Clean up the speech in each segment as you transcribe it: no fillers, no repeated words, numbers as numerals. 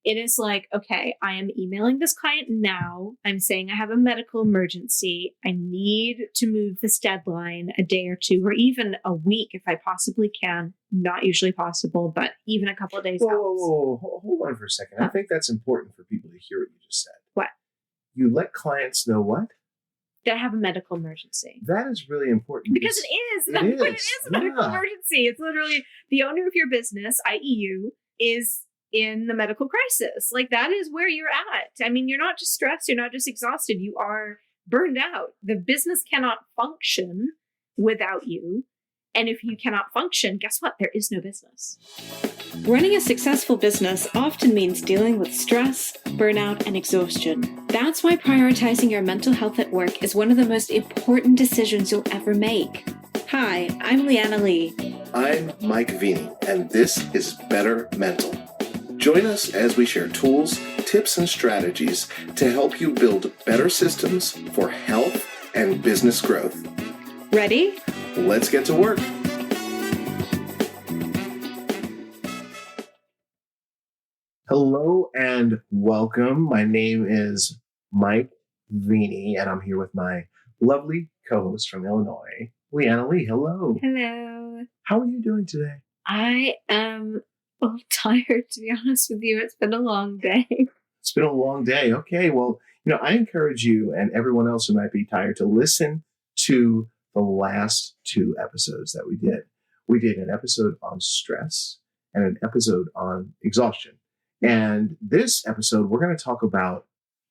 It is like, okay, I am emailing this client now. I'm saying I have a medical emergency. I need to move this deadline a day or two, or even a week if I possibly can. Not usually possible, but even a couple of days helps. Whoa. Hold on for a second. I think that's important for people to hear what you just said. What? You let clients know what? That I have a medical emergency. That is really important. Because it is. It is a medical emergency. It's literally the owner of your business, i.e. you, is in the medical crisis. Like, that is where you're at. I mean, you're not just stressed. You're not just exhausted. You are burned out. The business cannot function without you. And if you cannot function, guess what? There is no business. Running a successful business often means dealing with stress, burnout, and exhaustion. That's why prioritizing your mental health at work is one of the most important decisions you'll ever make. Hi, I'm Leanna Lee. I'm Mike Vini, and this is Bettermental. Join us as we share tools, tips, and strategies to help you build better systems for health and business growth. Ready? Let's get to work. Hello and welcome. My name is Mike Vini, and I'm here with my lovely co-host from Illinois, Leanna Lee. Hello. Hello. How are you doing today? I am a little tired, to be honest with you. It's been a long day. It's been a long day. Okay, well, I encourage you and everyone else who might be tired to listen to the last two episodes that we did. We did an episode on stress and an episode on exhaustion. And this episode, we're going to talk about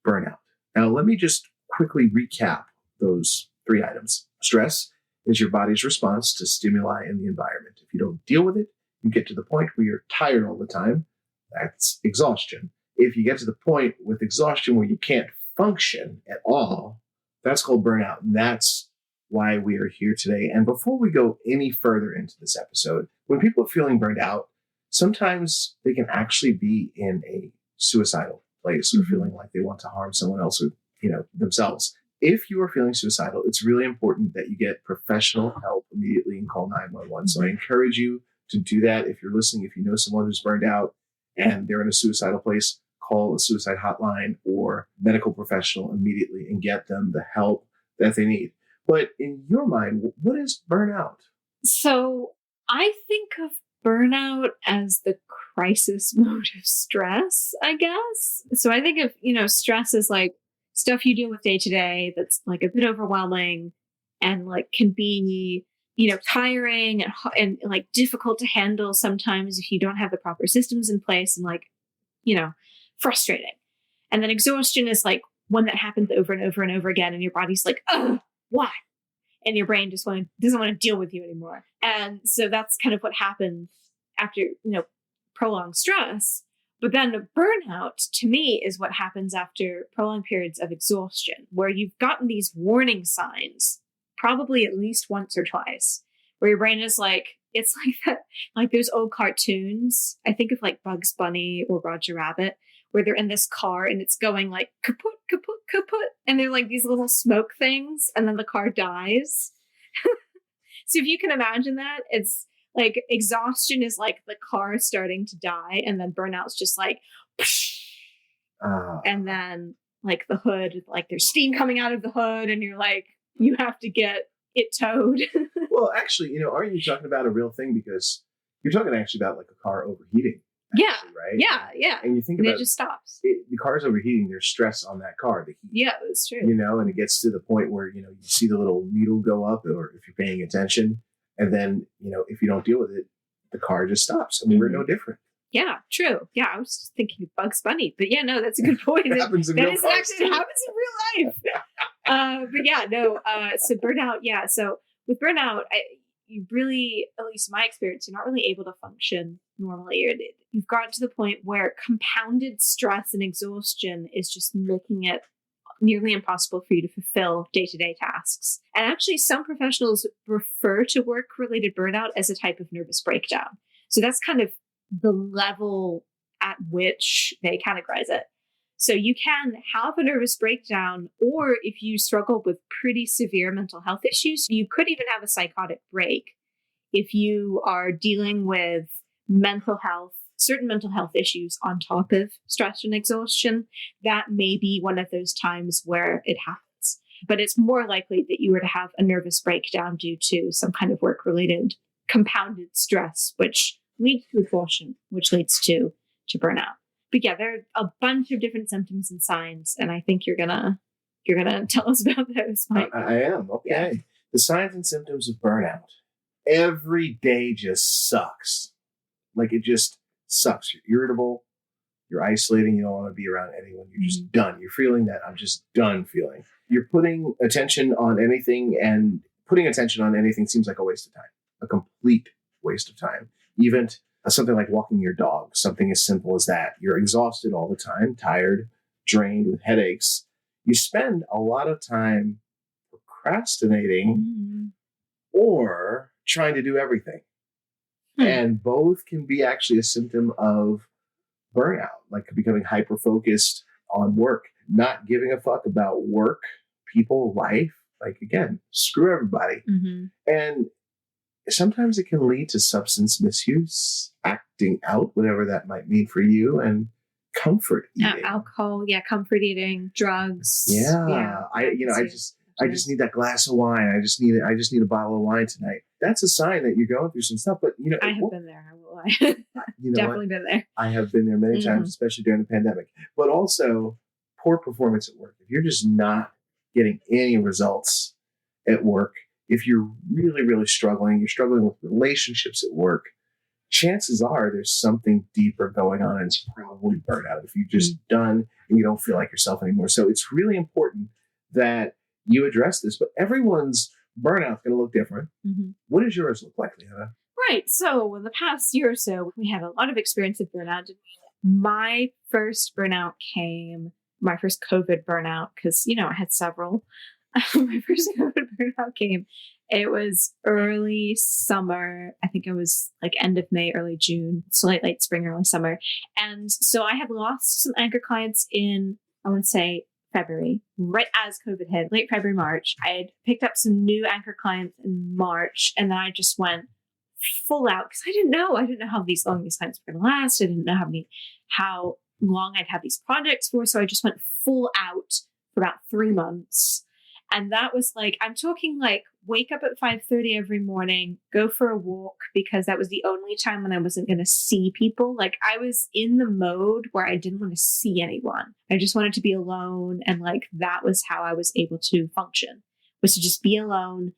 burnout. Now, let me just quickly recap those three items. Stress is your body's response to stimuli in the environment. If you don't deal with it, you get to the point where you're tired all the time. That's exhaustion. If you get to the point with exhaustion where you can't function at all, that's called burnout. And that's why we are here today. And before we go any further into this episode, when people are feeling burned out, sometimes they can actually be in a suicidal place or feeling like they want to harm someone else or, themselves. If you are feeling suicidal, it's really important that you get professional help immediately and call 911. So I encourage you to do that. If you're listening, if you know someone who's burned out and they're in a suicidal place, call a suicide hotline or medical professional immediately and get them the help that they need. But in your mind, what is burnout? So I think of burnout as the crisis mode of stress, I guess. So I think of, stress as like stuff you deal with day to day that's like a bit overwhelming and like can be, tiring and like difficult to handle sometimes if you don't have the proper systems in place and like, frustrating. And then exhaustion is like one that happens over and over and over again. And your body's like, oh, why? And your brain just doesn't want to deal with you anymore. And so that's kind of what happens after, prolonged stress. But then burnout, to me, is what happens after prolonged periods of exhaustion, where you've gotten these warning signs, probably at least once or twice, where your brain is like, it's like that, like those old cartoons. I think of like Bugs Bunny or Roger Rabbit, where they're in this car and it's going like kaput, kaput, kaput. And they're like these little smoke things. And then the car dies. So if you can imagine that, it's like exhaustion is like the car starting to die. And then burnout's just like, and then like the hood, like there's steam coming out of the hood and you're like, you have to get it towed. Well, actually, aren't you talking about a real thing? Because you're talking actually about like a car overheating. Actually, right? Yeah. And you think about it just stops. The car's overheating. There's stress on that car. The heat. Yeah, that's true. And it gets to the point where, you see the little needle go up, or if you're paying attention, and then, if you don't deal with it, the car just stops. I mean, we're no different. Yeah, true. Yeah, I was just thinking of Bugs Bunny, but yeah, no, that's a good point. It happens in real life. It happens in real life. But yeah, no. So burnout. Yeah. So with burnout, you really, at least in my experience, you're not really able to function normally. You've gotten to the point where compounded stress and exhaustion is just making it nearly impossible for you to fulfill day-to-day tasks. And actually, some professionals refer to work-related burnout as a type of nervous breakdown. So that's kind of the level at which they categorize it. So you can have a nervous breakdown, or if you struggle with pretty severe mental health issues, you could even have a psychotic break if you are dealing with mental health certain mental health issues on top of stress and exhaustion, that may be one of those times where it happens. But it's more likely that you were to have a nervous breakdown due to some kind of work-related compounded stress, which leads to exhaustion, which leads to burnout. But yeah, there are a bunch of different symptoms and signs, and I think you're gonna tell us about those, Mike. I am. Okay. Yeah. The signs and symptoms of burnout. Every day just sucks. Like, it just sucks. You're irritable. You're isolating. You don't want to be around anyone. You're just done. You're feeling that I'm just done feeling. You're putting attention on anything, and putting attention on anything seems like a waste of time, a complete waste of time. Even something like walking your dog, something as simple as that. You're exhausted all the time, tired, drained, with headaches. You spend a lot of time procrastinating or trying to do everything. And both can be actually a symptom of burnout, like becoming hyper-focused on work, not giving a fuck about work, people, life. Like, again, screw everybody. And sometimes it can lead to substance misuse, acting out, whatever that might mean for you, and comfort eating. Alcohol, comfort eating, drugs. I just need that glass of wine. I just need a bottle of wine tonight. That's a sign that you're going through some stuff. But I have been there. I will lie. Definitely been there. I have been there many times, especially during the pandemic. But also poor performance at work. If you're just not getting any results at work, if you're really, really struggling, you're struggling with relationships at work, chances are there's something deeper going on, and it's probably burnout if you're just done and you don't feel like yourself anymore. So it's really important that you address this, but everyone's burnout is going to look different. What does yours look like, Leanna? Right. So in the past year or so, we had a lot of experience with burnout. My first burnout came, my first COVID burnout, because, I had several. My first COVID burnout came. It was early summer. I think it was like end of May, early June. So late spring, early summer. And so I had lost some anchor clients in, I want to say, February, right as COVID hit, late February, March. I had picked up some new anchor clients in March, and then I just went full out because I didn't know how long these clients were going to last. I didn't know how long I'd have these projects for. So I just went full out for about 3 months. And that was like, I'm talking like wake up at 5:30 every morning, go for a walk, because that was the only time when I wasn't going to see people. Like, I was in the mode where I didn't want to see anyone. I just wanted to be alone. And like, that was how I was able to function, was to just be alone.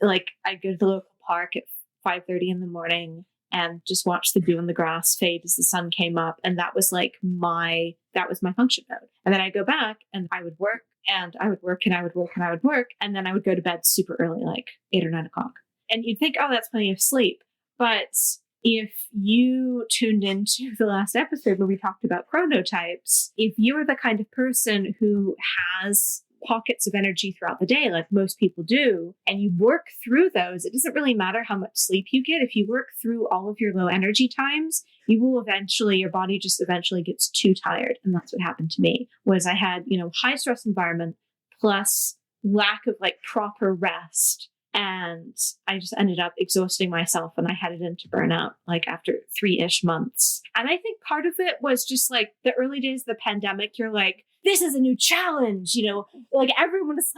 Like, I'd go to the local park at 5:30 in the morning and just watch the dew in the grass fade as the sun came up. And that was like that was my function mode. And then I'd go back and I would work. And I would work and I would work and I would work. And then I would go to bed super early, like 8 or 9 o'clock. And you'd think, oh, that's plenty of sleep. But if you tuned into the last episode where we talked about chronotypes, if you're the kind of person who has pockets of energy throughout the day, like most people do, and you work through those, it doesn't really matter how much sleep you get. If you work through all of your low energy times, your body just eventually gets too tired. And that's what happened to me, was I had, high stress environment plus lack of like proper rest. And I just ended up exhausting myself, and I headed into burnout like after 3-ish months. And I think part of it was just like the early days of the pandemic. You're like, this is a new challenge, like everyone is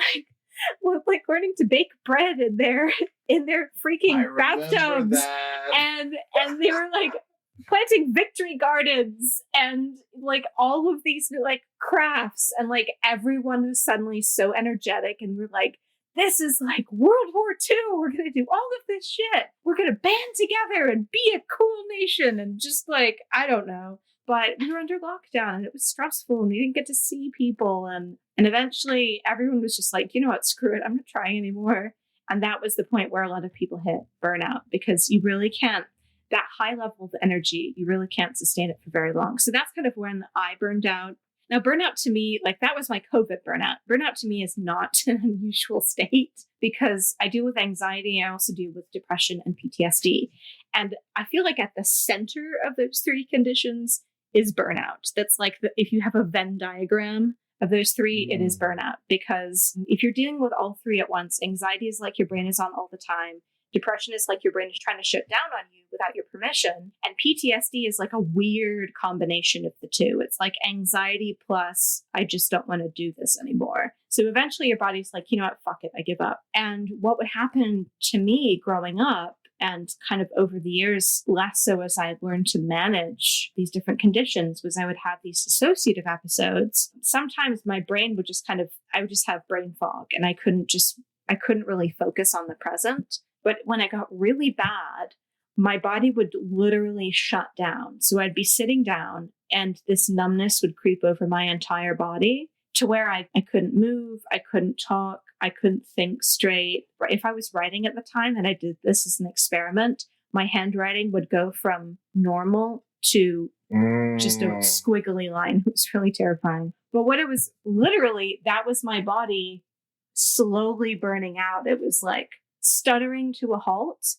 like learning to bake bread in their freaking bathtubs. And they were like planting victory gardens and like all of these like crafts, and like everyone was suddenly so energetic, and we're like, this is like World War II. We're going to do all of this shit. We're going to band together and be a cool nation. And just like, I don't know. But we were under lockdown and it was stressful and we didn't get to see people. And eventually everyone was just like, you know what, screw it. I'm not trying anymore. And that was the point where a lot of people hit burnout, because you really can't, that high level of energy, you really can't sustain it for very long. So that's kind of when I burned out. Now, burnout to me, like that was my COVID burnout. Burnout to me is not an unusual state, because I deal with anxiety. I also deal with depression and PTSD. And I feel like at the center of those 3 conditions is burnout. That's like, if you have a Venn diagram of those 3, it is burnout. Because if you're dealing with all 3 at once, anxiety is like your brain is on all the time. Depression is like your brain is trying to shut down on you without your permission. And PTSD is like a weird combination of the two. It's like anxiety plus I just don't want to do this anymore. So eventually your body's like, you know what, fuck it, I give up. And what would happen to me growing up and kind of over the years, less so as I learned to manage these different conditions, was I would have these dissociative episodes. Sometimes my brain would just I would just have brain fog and I couldn't really focus on the present. But when it got really bad, my body would literally shut down. So I'd be sitting down and this numbness would creep over my entire body to where I couldn't move, I couldn't talk, I couldn't think straight. If I was writing at the time, and I did this as an experiment, my handwriting would go from normal to just a squiggly line. It was really terrifying. But what it was literally, that was my body slowly burning out. It was like stuttering to a halt.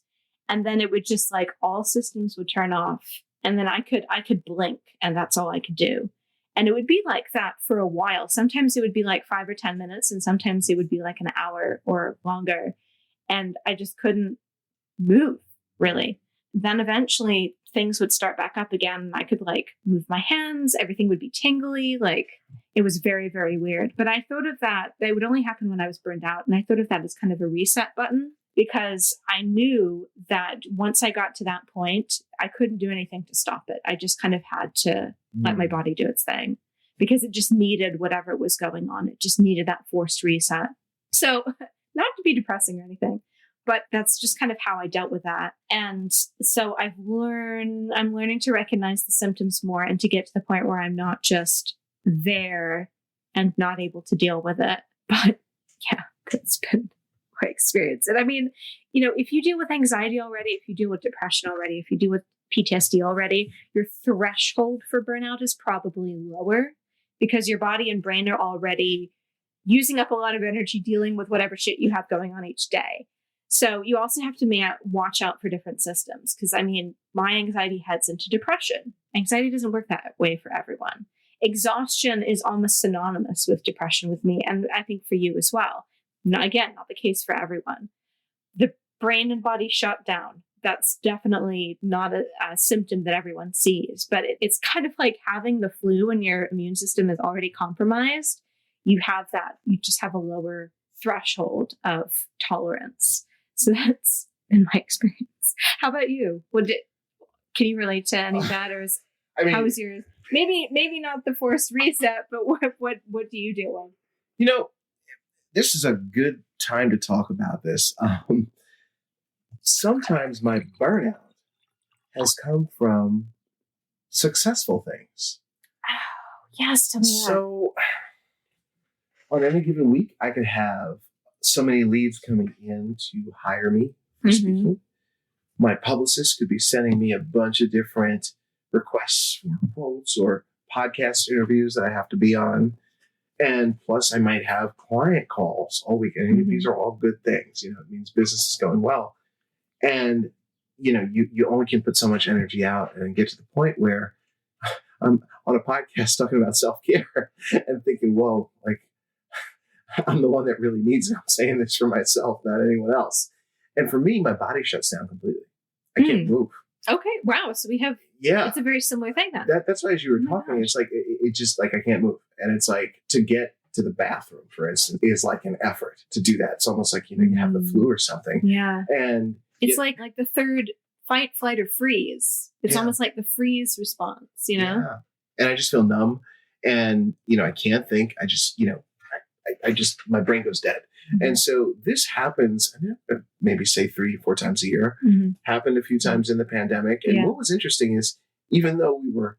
And then it would just like all systems would turn off. And then I could blink and that's all I could do. And it would be like that for a while. Sometimes it would be like 5 or 10 minutes and sometimes it would be like an hour or longer. And I just couldn't move really. Then eventually things would start back up again. I could like move my hands. Everything would be tingly. Like it was very, very weird. But I thought of that would only happen when I was burned out. And I thought of that as kind of a reset button because I knew that once I got to that point, I couldn't do anything to stop it. I just kind of had to let my body do its thing because it just needed whatever was going on. It just needed that forced reset. So not to be depressing or anything, but that's just kind of how I dealt with that. And so I'm learning to recognize the symptoms more and to get to the point where I'm not just there and not able to deal with it. But yeah, it's been my experience. And I mean, you know, if you deal with anxiety already, if you deal with depression already, if you deal with PTSD already, your threshold for burnout is probably lower because your body and brain are already using up a lot of energy dealing with whatever shit you have going on each day. So you also have to watch out for different systems. Because I mean, my anxiety heads into depression. Anxiety doesn't work that way for everyone. Exhaustion is almost synonymous with depression with me. And I think for you as well. Not the case for everyone. The brain and body shut down. That's definitely not a symptom that everyone sees, but it's kind of like having the flu when your immune system is already compromised. You just have a lower threshold of tolerance. So that's been my experience. How about you? Can you relate to any of that, or how was yours? Maybe not the forced reset, but what do you deal with? You know, this is a good time to talk about this. Sometimes my burnout has come from successful things. Oh, yes. Tell me that. So on any given week, I could have so many leads coming in to hire me for speaking. My publicist could be sending me a bunch of different requests for quotes or podcast interviews that I have to be on. And plus, I might have client calls all week. And these are all good things. You know, it means business is going well. And, you know, you only can put so much energy out and get to the point where I'm on a podcast talking about self-care and thinking, whoa, like I'm the one that really needs it. I'm saying this for myself, not anyone else. And for me, my body shuts down completely. I can't move. Okay. Wow. So we have, it's a very similar thing then. That's why as you were talking, it's like, it just like, I can't move. And it's like to get to the bathroom, for instance, is like an effort to do that. It's almost like, you know, you have the flu or something. Yeah. And it's like the third fight, flight, or freeze. It's almost like the freeze response, you know? Yeah. And I just feel numb and, you know, I can't think. I just, you know, I just, my brain goes dead. And so this happens, maybe say 3-4 times a year, happened a few times in the pandemic. And what was interesting is even though we were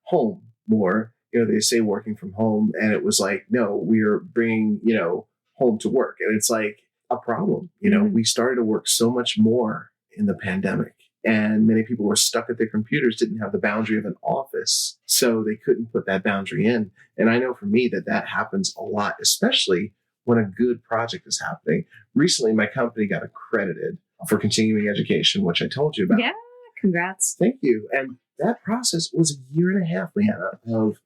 home more, you know, they say working from home, and it was like, no, we're bringing, you know, home to work. And it's like a problem. You know, we started to work so much more in the pandemic. And many people were stuck at their computers, didn't have the boundary of an office. So they couldn't put that boundary in. And I know for me that happens a lot, especially when a good project is happening. Recently, my company got accredited for continuing education, which I told you about. Yeah, congrats. Thank you. And that process was 1.5 years, Leanna, of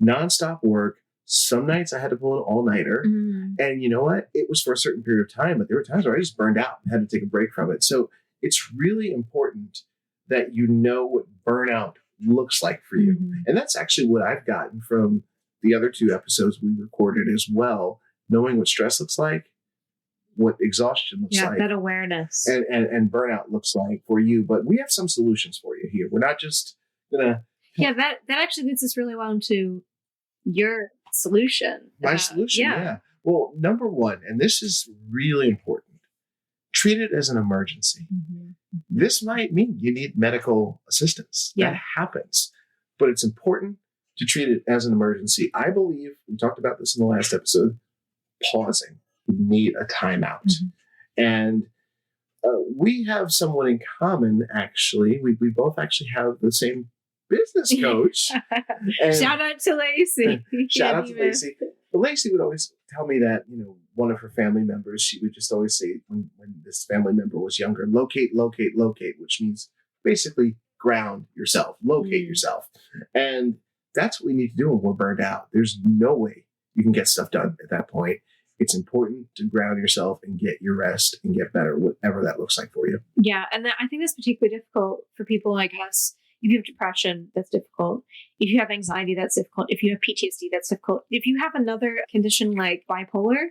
nonstop work, Some nights I had to pull an all-nighter. And you know what? It was for a certain period of time, but there were times where I just burned out and had to take a break from it. So it's really important that you know what burnout looks like for you. And that's actually what I've gotten from the other 2 episodes we recorded as well, knowing what stress looks like, what exhaustion looks like. That awareness. And burnout looks like for you. But we have some solutions for you here. We're not just going to... Yeah, that actually leads us really well into your solution. My solution, yeah. Well, number 1, and this is really important, treat it as an emergency. This might mean you need medical assistance. That happens. But it's important to treat it as an emergency. I believe, we talked about this in the last episode, pausing. You need a timeout. And we have someone in common, actually. We both actually have the same business coach. Shout out to Lacey. Shout out to Lacey. But Lacey would always tell me that, one of her family members, she would just always say when this family member was younger, locate, which means basically ground yourself, locate yourself. And that's what we need to do when we're burned out. There's no way you can get stuff done at that point. It's important to ground yourself and get your rest and get better, whatever that looks like for you. Yeah. And I think that's particularly difficult for people like us. If you have depression, that's difficult. If you have anxiety, that's difficult. If you have PTSD, that's difficult. If you have another condition like bipolar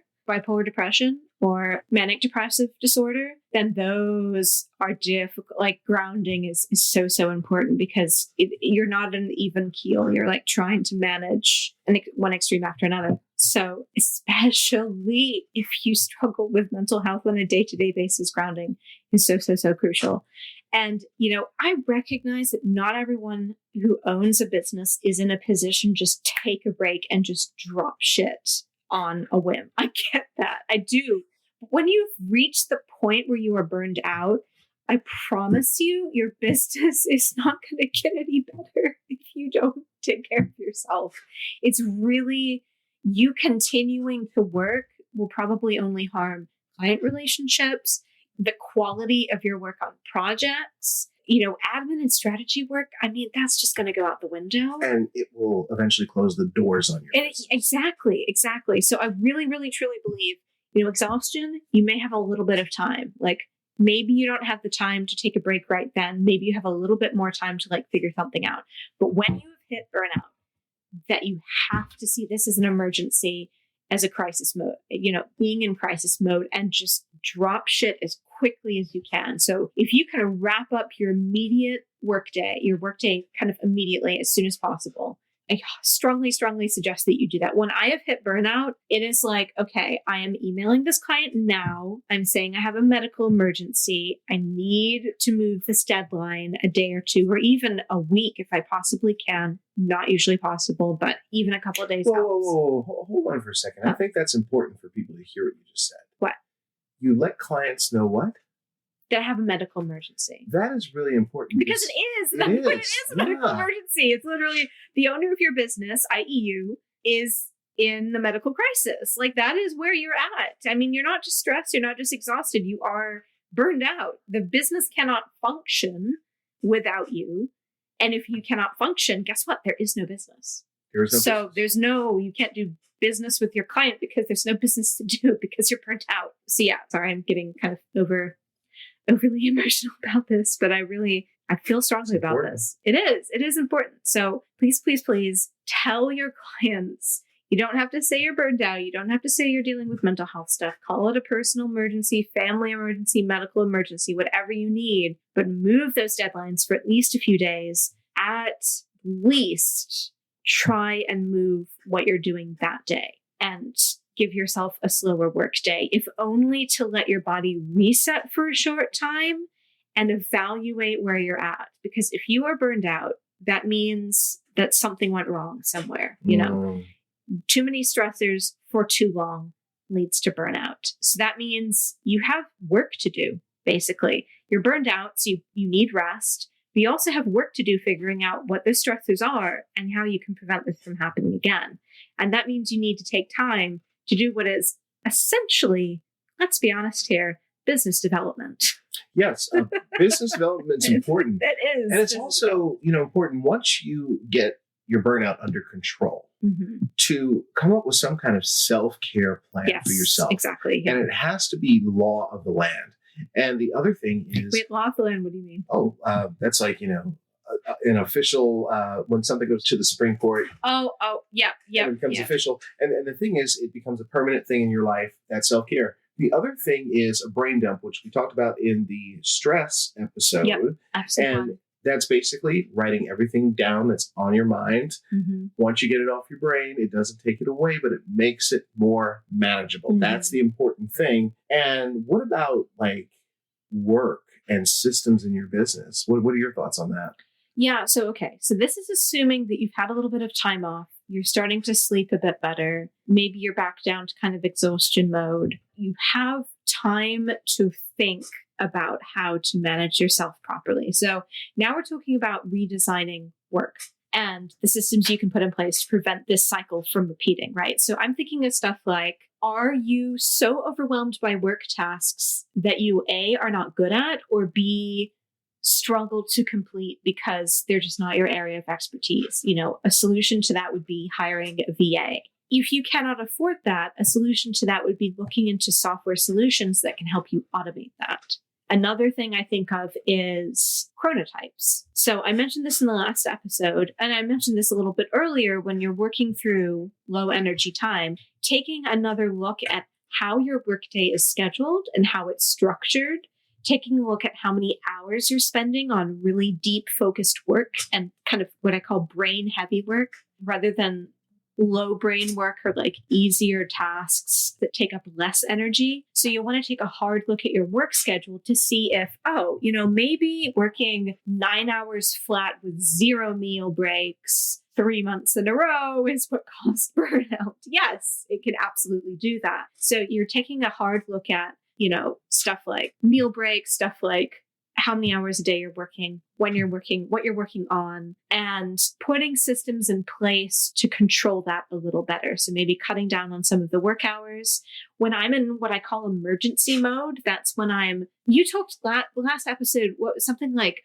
depression, or manic depressive disorder, then those are difficult. Like grounding is so important, because you're not an even keel. You're like trying to manage one extreme after another. So especially if you struggle with mental health on a day-to-day basis, grounding is so crucial. And, I recognize that not everyone who owns a business is in a position just take a break and just drop shit on a whim. I get that. I do. When you've reached the point where you are burned out, I promise you, your business is not going to get any better if you don't take care of yourself. It's really, you continuing to work will probably only harm client relationships, the quality of your work on projects, admin and strategy work. I mean, that's just going to go out the window. And it will eventually close the doors on your business. Exactly. So I really, really, truly believe, exhaustion, you may have a little bit of time. Like maybe you don't have the time to take a break right then. Maybe you have a little bit more time to figure something out. But when you have hit burnout, that you have to see this as an emergency, as a crisis mode, being in crisis mode, and just drop shit as quickly as you can. So if you kind of wrap up your workday kind of immediately, as soon as possible, I strongly suggest that you do that. When I have hit burnout, it is like, okay, I am emailing this client now. I'm saying I have a medical emergency. I need to move this deadline a day or 2, or even a week if I possibly can. Not usually possible, but even a couple of days. Whoa, hold on for a second. I think that's important for people to hear what you just said. What? You let clients know what? That I have a medical emergency. That is really important. Because it is a medical emergency. It's literally the owner of your business, i.e. you, is in the medical crisis. Like that is where you're at. I mean, you're not just stressed. You're not just exhausted. You are burned out. The business cannot function without you. And if you cannot function, guess what? There is no business. You can't do business with your client because there's no business to do because you're burnt out. So yeah, sorry, I'm getting kind of overly emotional about this, but I feel strongly about this. It is important. So please tell your clients, you don't have to say you're burned out. You don't have to say you're dealing with mental health stuff. Call it a personal emergency, family emergency, medical emergency, whatever you need, but move those deadlines for at least a few days. At least try and move what you're doing that day and give yourself a slower work day, if only to let your body reset for a short time and evaluate where you're at. Because if you are burned out, that means that something went wrong somewhere. Too many stressors for too long leads to burnout. So that means you have work to do, basically. You're burned out, so you need rest. But you also have work to do figuring out what those stressors are and how you can prevent this from happening again. And that means you need to take time to do what is essentially, let's be honest here, business development. Yes, business development is important. It is. And it's also, important once you get your burnout under control, Mm-hmm. to come up with some kind of self-care plan Yes, for yourself. exactly. Yeah. And it has to be law of the land. And the other thing is, Wait, law of the land, what do you mean? that's like, an official, when something goes to the Supreme Court. Yeah. And it becomes official. And the thing is, it becomes a permanent thing in your life, that self-care. The other thing is a brain dump, which we talked about in the stress episode. Yep, absolutely. And that's basically writing everything down that's on your mind. Mm-hmm. Once you get it off your brain, it doesn't take it away, but it makes it more manageable. Mm-hmm. That's the important thing. And what about like work and systems in your business? What are your thoughts on that? Yeah. So this is assuming that you've had a little bit of time off. You're starting to sleep a bit better. Maybe you're back down to kind of exhaustion mode. You have time to think about how to manage yourself properly. So now we're talking about redesigning work and the systems you can put in place to prevent this cycle from repeating, right? So I'm thinking of stuff like, are you so overwhelmed by work tasks that you A, are not good at, or B, struggle to complete because they're just not your area of expertise? A solution to that would be hiring a VA. If you cannot afford that, a solution to that would be looking into software solutions that can help you automate that. Another thing I think of is chronotypes. So I mentioned this in the last episode, and I mentioned this a little bit earlier when you're working through low energy time, taking another look at how your workday is scheduled and how it's structured, taking a look at how many hours you're spending on really deep focused work and kind of what I call brain heavy work rather than low brain work or like easier tasks that take up less energy. So you want to take a hard look at your work schedule to see if, maybe working 9 hours flat with 0 meal breaks 3 months in a row is what caused burnout. Yes, it can absolutely do that. So you're taking a hard look at stuff like meal breaks, stuff like how many hours a day you're working, when you're working, what you're working on, and putting systems in place to control that a little better. So maybe cutting down on some of the work hours. When I'm in what I call emergency mode, that's when you talked last episode, something like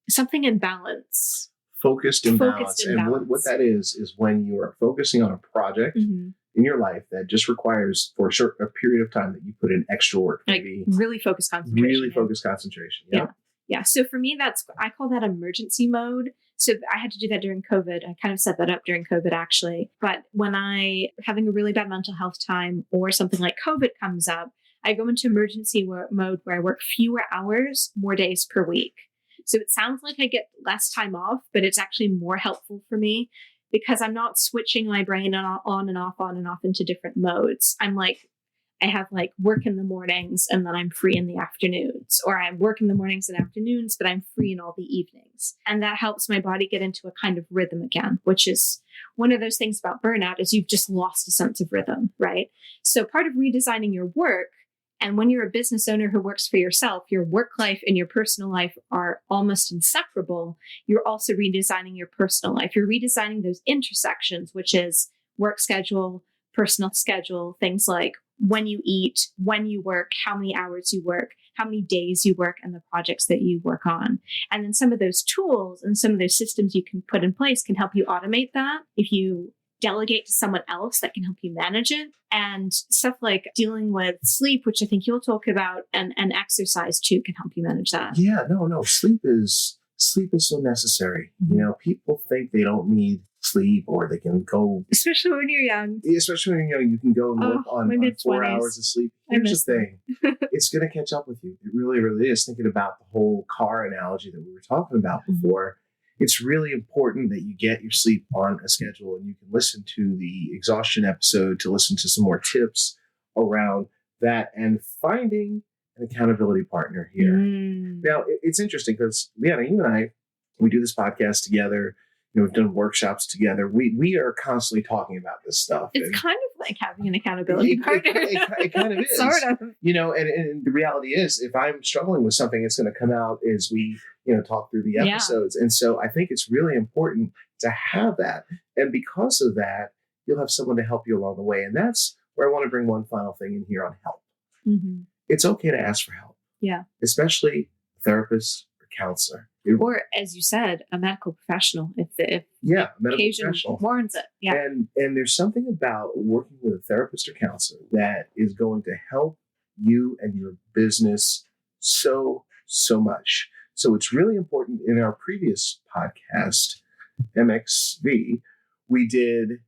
something in balance. Focused in balance. And what that is when you are focusing on a project in your life that just requires for a period of time that you put in extra work. Maybe really focused concentration. Yeah. Yeah. So for me, I call that emergency mode. So I had to do that during COVID. I kind of set that up during COVID actually. But when having a really bad mental health time or something like COVID comes up, I go into emergency mode where I work fewer hours, more days per week. So it sounds like I get less time off, but it's actually more helpful for me because I'm not switching my brain on and off into different modes. I have like work in the mornings and then I'm free in the afternoons, or I work in the mornings and afternoons, but I'm free in all the evenings. And that helps my body get into a kind of rhythm again, which is one of those things about burnout is you've just lost a sense of rhythm, right? So part of redesigning your work, and when you're a business owner who works for yourself, your work life and your personal life are almost inseparable. You're also redesigning your personal life. You're redesigning those intersections, which is work schedule, personal schedule, things like when you eat, when you work, how many hours you work, how many days you work, and the projects that you work on. And then some of those tools and some of those systems you can put in place can help you automate that. If you delegate to someone else that can help you manage it, and stuff like dealing with sleep, which I think you'll talk about, and exercise too can help you manage that. Yeah, no. Sleep is so necessary. Mm-hmm. People think they don't need sleep or they can go. Especially when you're young. Especially when you're young, you can go and work on 4 hours of sleep. Here's the thing. It's going to catch up with you. It really, really is. Thinking about the whole car analogy that we were talking about before, it's really important that you get your sleep on a schedule, and you can listen to the exhaustion episode to listen to some more tips around that and finding an accountability partner here. Now, it's interesting because Leanna, you and I, we do this podcast together. We've done workshops together. We are constantly talking about this stuff. It's kind of like having an accountability partner. It kind of is. Sort of. And the reality is, if I'm struggling with something, it's going to come out as we, talk through the episodes. Yeah. And so I think it's really important to have that. And because of that, you'll have someone to help you along the way. And that's where I want to bring one final thing in here on help. Mm-hmm. It's okay to ask for help. Yeah. Especially a therapist or counselor. Or, as you said, a medical professional, if a medical occasion professional warrants it. Yeah. And there's something about working with a therapist or counselor that is going to help you and your business so much. So it's really important. In our previous podcast, MXV, we did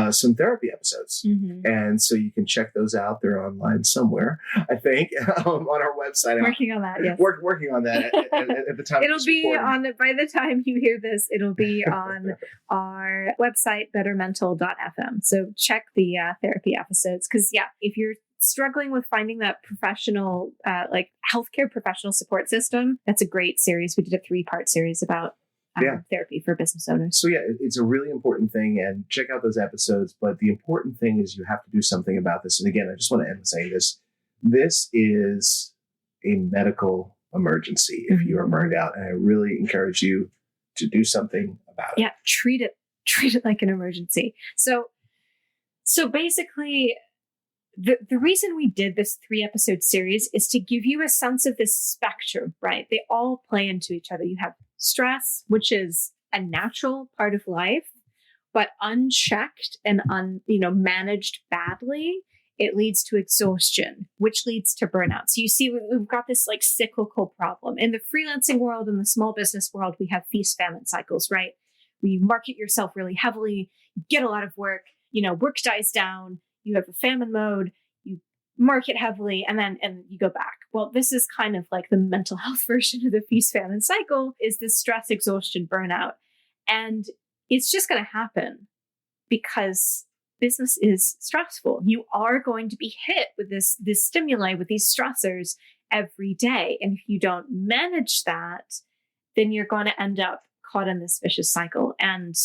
some therapy episodes. Mm-hmm. And so you can check those out. They're online somewhere, I think, on our website. Working on that, yes. Working on that at the time. It'll be by the time you hear this, it'll be on our website, Bettermental.fm. So check the therapy episodes. Because, if you're struggling with finding that professional, healthcare professional support system, that's a great series. We did a 3-part series about therapy for business owners. So it's a really important thing, and check out those episodes. But the important thing is you have to do something about this. And again, I just want to end with saying this. This is a medical emergency if you are burned out. And I really encourage you to do something about it. Yeah, treat it like an emergency. So basically, the reason we did this 3-episode series is to give you a sense of this spectrum, right? They all play into each other. You have stress, which is a natural part of life, but unchecked and managed badly, it leads to exhaustion, which leads to burnout. So you see, we've got this like cyclical problem. In the freelancing world, in the small business world, we have feast-famine cycles, right? Where you market yourself really heavily, you get a lot of work, work dies down, you have a famine mode, you market heavily, and you go back. Well, this is kind of like the mental health version of the feast-famine cycle, is this stress, exhaustion, burnout. And it's just going to happen because business is stressful. You are going to be hit with this stimuli, with these stressors every day. And if you don't manage that, then you're going to end up caught in this vicious cycle. And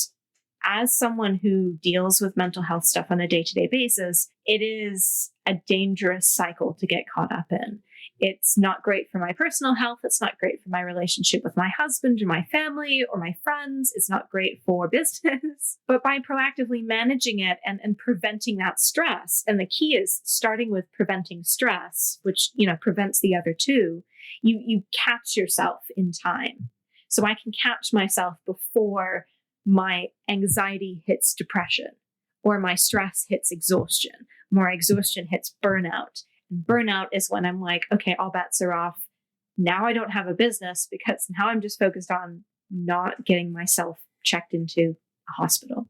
as someone who deals with mental health stuff on a day-to-day basis, it is a dangerous cycle to get caught up in. It's not great for my personal health. It's not great for my relationship with my husband or my family or my friends. It's not great for business. But by proactively managing it and preventing that stress, and the key is starting with preventing stress, which, prevents the other two, you catch yourself in time. So I can catch myself before my anxiety hits depression, or my stress hits exhaustion, more exhaustion hits burnout. And burnout is when I'm like, okay, all bets are off. Now I don't have a business because now I'm just focused on not getting myself checked into a hospital.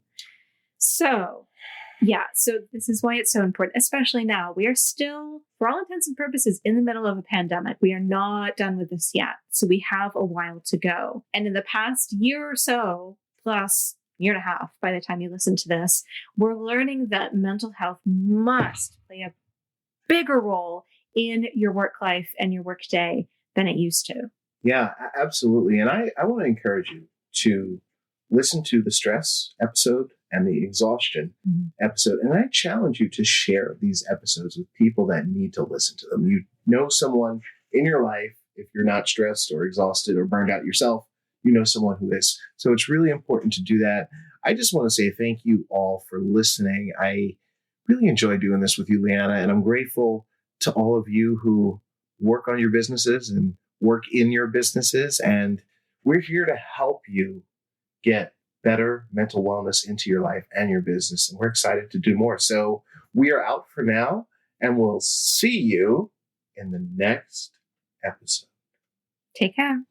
So this is why it's so important, especially now. We are still, for all intents and purposes, in the middle of a pandemic. We are not done with this yet. So we have a while to go. And in the past year or so, plus year and a half, by the time you listen to this, we're learning that mental health must play a bigger role in your work life and your work day than it used to. Yeah, absolutely. And I want to encourage you to listen to the stress episode and the exhaustion episode. And I challenge you to share these episodes with people that need to listen to them. You know someone in your life, if you're not stressed or exhausted or burned out yourself, you know someone who is. So it's really important to do that. I just want to say thank you all for listening. I really enjoy doing this with you, Leanna, and I'm grateful to all of you who work on your businesses and work in your businesses. And we're here to help you get better mental wellness into your life and your business. And we're excited to do more. So we are out for now, and we'll see you in the next episode. Take care.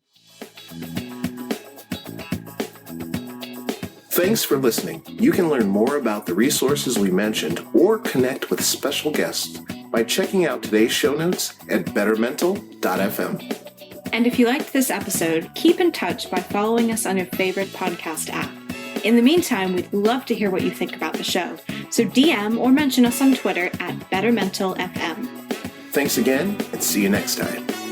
Thanks for listening. You can learn more about the resources we mentioned or connect with special guests by checking out today's show notes at Bettermental.fm. And if you liked this episode, keep in touch by following us on your favorite podcast app. In the meantime, we'd love to hear what you think about the show. So DM or mention us on Twitter at BettermentalFM. Thanks again, and see you next time.